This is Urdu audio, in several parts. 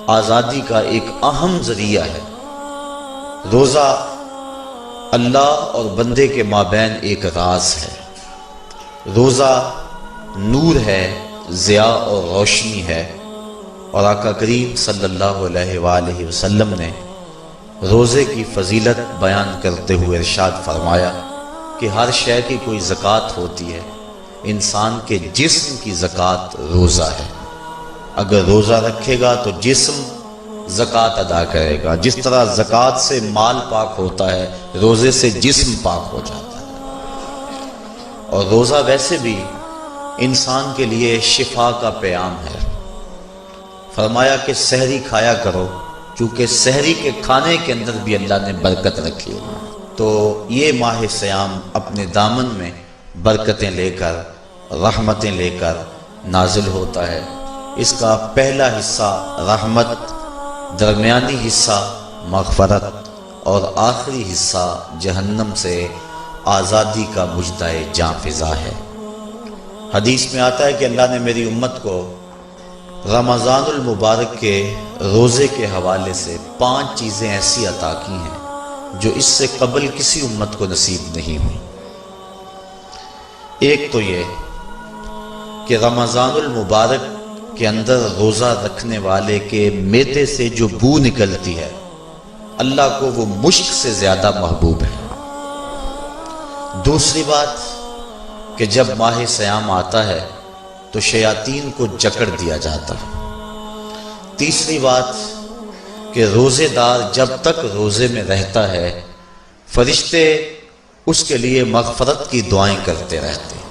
آزادی کا ایک اہم ذریعہ ہے۔ روزہ اللہ اور بندے کے مابین ایک راز ہے۔ روزہ نور ہے، ضیاء اور روشنی ہے، اور آقا کریم صلی اللہ علیہ وآلہ وسلم نے روزے کی فضیلت بیان کرتے ہوئے ارشاد فرمایا کہ ہر شے کی کوئی زکوٰۃ ہوتی ہے، انسان کے جسم کی زکوٰۃ روزہ ہے۔ اگر روزہ رکھے گا تو جسم زکوٰۃ ادا کرے گا، جس طرح زکوٰۃ سے مال پاک ہوتا ہے، روزے سے جسم پاک ہو جاتا ہے۔ اور روزہ ویسے بھی انسان کے لیے شفا کا پیام ہے۔ فرمایا کہ سحری کھایا کرو، چونکہ سحری کے کھانے کے اندر بھی اللہ نے برکت رکھی ہے۔ تو یہ ماہ صیام اپنے دامن میں برکتیں لے کر، رحمتیں لے کر نازل ہوتا ہے۔ اس کا پہلا حصہ رحمت، درمیانی حصہ مغفرت، اور آخری حصہ جہنم سے آزادی کا مژدہ جاں فضا ہے۔ حدیث میں آتا ہے کہ اللہ نے میری امت کو رمضان المبارک کے روزے کے حوالے سے 5 چیزیں ایسی عطا کی ہیں جو اس سے قبل کسی امت کو نصیب نہیں ہوئی۔ ایک تو یہ کہ رمضان المبارک کے اندر روزہ رکھنے والے کے معدے سے جو بو نکلتی ہے، اللہ کو وہ مشک سے زیادہ محبوب ہے۔ دوسری بات کہ جب ماہ صیام آتا ہے تو شیاطین کو جکڑ دیا جاتا ہے۔ تیسری بات کہ روزے دار جب تک روزے میں رہتا ہے، فرشتے اس کے لیے مغفرت کی دعائیں کرتے رہتے ہیں۔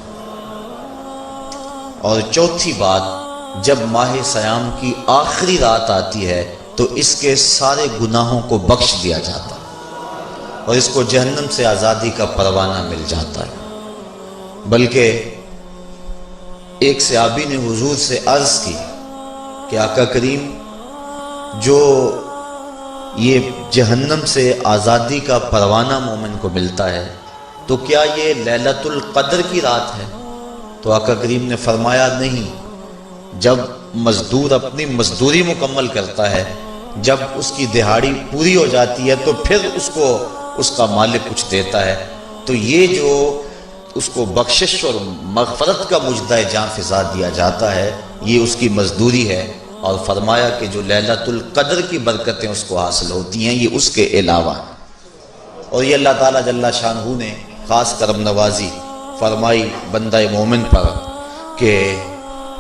اور چوتھی بات، جب ماہ صیام کی آخری رات آتی ہے تو اس کے سارے گناہوں کو بخش دیا جاتا ہے اور اس کو جہنم سے آزادی کا پروانہ مل جاتا ہے۔ بلکہ ایک صحابی نے حضور سے عرض کی کہ آقا کریم، جو یہ جہنم سے آزادی کا پروانہ مومن کو ملتا ہے تو کیا یہ لیلۃ القدر کی رات ہے؟ تو آقا کریم نے فرمایا نہیں، جب مزدور اپنی مزدوری مکمل کرتا ہے، جب اس کی دہاڑی پوری ہو جاتی ہے تو پھر اس کو اس کا مالک کچھ دیتا ہے، تو یہ جو اس کو بخشش اور مغفرت کا مژدہ جاں فضا دیا جاتا ہے، یہ اس کی مزدوری ہے۔ اور فرمایا کہ جو لیلۃ القدر کی برکتیں اس کو حاصل ہوتی ہیں، یہ اس کے علاوہ ہیں۔ اور یہ اللہ تعالیٰ جل شانہ نے خاص کرم نوازی فرمائی بندہ مومن پر کہ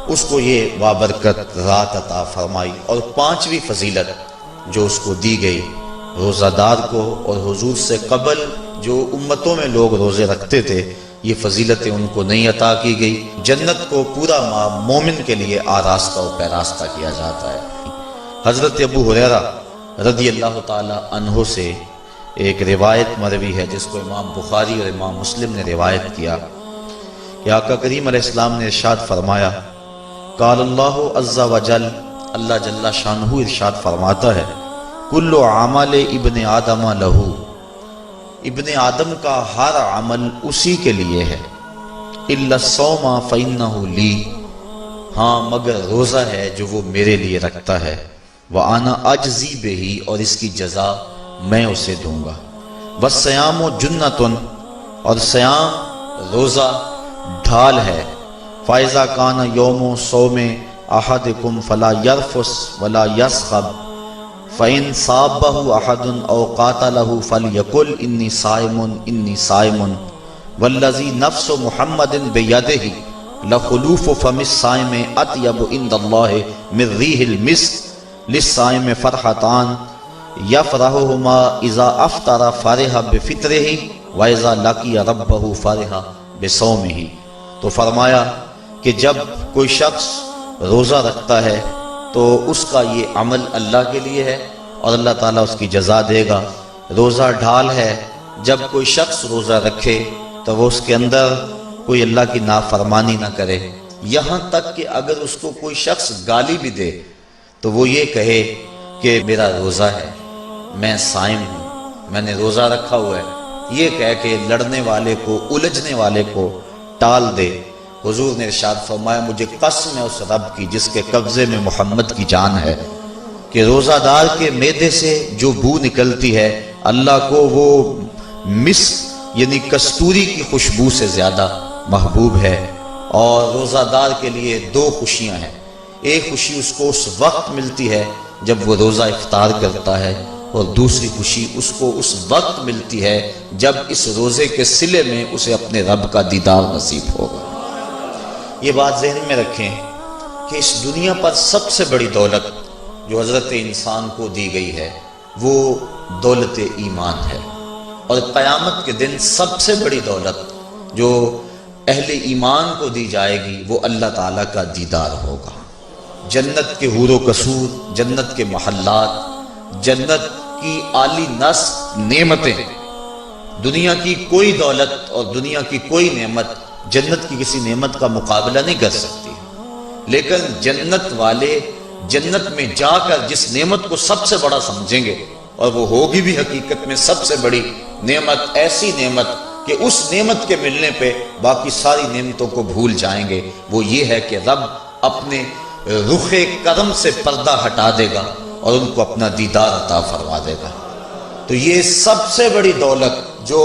اس کو یہ بابرکت رات عطا فرمائی۔ اور 5ویں فضیلت جو اس کو دی گئی روزہ دار کو، اور حضور سے قبل جو امتوں میں لوگ روزے رکھتے تھے، یہ فضیلتیں ان کو نہیں عطا کی گئی۔ جنت کو پورا مومن کے لیے آراستہ و پیراستہ کیا جاتا ہے۔ حضرت ابو ہریرہ رضی اللہ تعالی عنہ سے ایک روایت مروی ہے جس کو امام بخاری اور امام مسلم نے روایت کیا کہ آقا کریم علیہ السلام نے ارشاد فرمایا، قال اللہ عز وجل، اللہ جل شانہ ارشاد فرماتا ہے، کل عمل ابن آدم لہو، ابن آدم کا ہر عمل اسی کے لیے ہے، الا الصوم فإنہ لی، ہاں مگر روزہ ہے جو وہ میرے لیے رکھتا ہے، وأنا اجزی بہ، اور اس کی جزا میں اسے دوں گا، والصیام جنۃ، اور صیام روزہ ڈھال ہے، فإذا کان یوم صوم احدکم فلا یرفث ولا یصخب، فَإِن صَابَّهُ أَحَدٌ أَوْ قَاتَلَهُ فَلْيَقُلْ إِنِّي صَائِمٌ إِنِّي صَائِمٌ وَالَّذِي نَفْسُ مُحَمَّدٍ بِيَدِهِ لَخُلُوفُ فَمِ الصَّائِمِ أَطْيَبُ عِندَ اللَّهِ مِن رِّيحِ الْمِسْكِ لِلصَّائِمِ فَرْحَتَانِ يَفْرَحُهُمَا إِذَا أَفْطَرَ فَرِحَ بِفِطْرِهِ وَإِذَا لَقِيَ رَبَّهُ فَرِحَ بِصَوْمِهِ۔ تو فرمایا کہ جب کوئی شخص روزہ رکھتا ہے تو اس کا یہ عمل اللہ کے لیے ہے اور اللہ تعالیٰ اس کی جزا دے گا۔ روزہ ڈھال ہے، جب کوئی شخص روزہ رکھے تو وہ اس کے اندر کوئی اللہ کی نافرمانی نہ کرے، یہاں تک کہ اگر اس کو کوئی شخص گالی بھی دے تو وہ یہ کہے کہ میرا روزہ ہے، میں صائم ہوں، میں نے روزہ رکھا ہوا ہے، یہ کہہ کے لڑنے والے کو، الجھنے والے کو ٹال دے۔ حضور نے ارشاد فرمایا، مجھے قسم ہے اس رب کی جس کے قبضے میں محمد کی جان ہے، کہ روزہ دار کے معدے سے جو بو نکلتی ہے اللہ کو وہ مسک یعنی کستوری کی خوشبو سے زیادہ محبوب ہے۔ اور روزہ دار کے لیے دو خوشیاں ہیں، ایک خوشی اس کو اس وقت ملتی ہے جب وہ روزہ افطار کرتا ہے، اور دوسری خوشی اس کو اس وقت ملتی ہے جب اس روزے کے صلے میں اسے اپنے رب کا دیدار نصیب ہوگا۔ یہ بات ذہن میں رکھیں کہ اس دنیا پر سب سے بڑی دولت جو حضرت انسان کو دی گئی ہے وہ دولت ایمان ہے، اور قیامت کے دن سب سے بڑی دولت جو اہل ایمان کو دی جائے گی وہ اللہ تعالیٰ کا دیدار ہوگا۔ جنت کے حور و قصور، جنت کے محلات، جنت کی عالی نصب نعمتیں، دنیا کی کوئی دولت اور دنیا کی کوئی نعمت جنت کی کسی نعمت کا مقابلہ نہیں کر سکتی، لیکن جنت والے جنت میں جا کر جس نعمت کو سب سے بڑا سمجھیں گے، اور وہ ہوگی بھی حقیقت میں سب سے بڑی نعمت، ایسی نعمت کہ اس نعمت کے ملنے پہ باقی ساری نعمتوں کو بھول جائیں گے، وہ یہ ہے کہ رب اپنے رخ کرم سے پردہ ہٹا دے گا اور ان کو اپنا دیدار عطا فرما دے گا۔ تو یہ سب سے بڑی دولت جو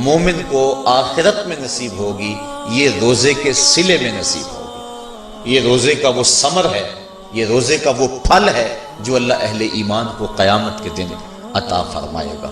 مومن کو آخرت میں نصیب ہوگی یہ روزے کے صلے میں نصیب ہوگی۔ یہ روزے کا وہ ثمر ہے، یہ روزے کا وہ پھل ہے جو اللہ اہل ایمان کو قیامت کے دن عطا فرمائے گا۔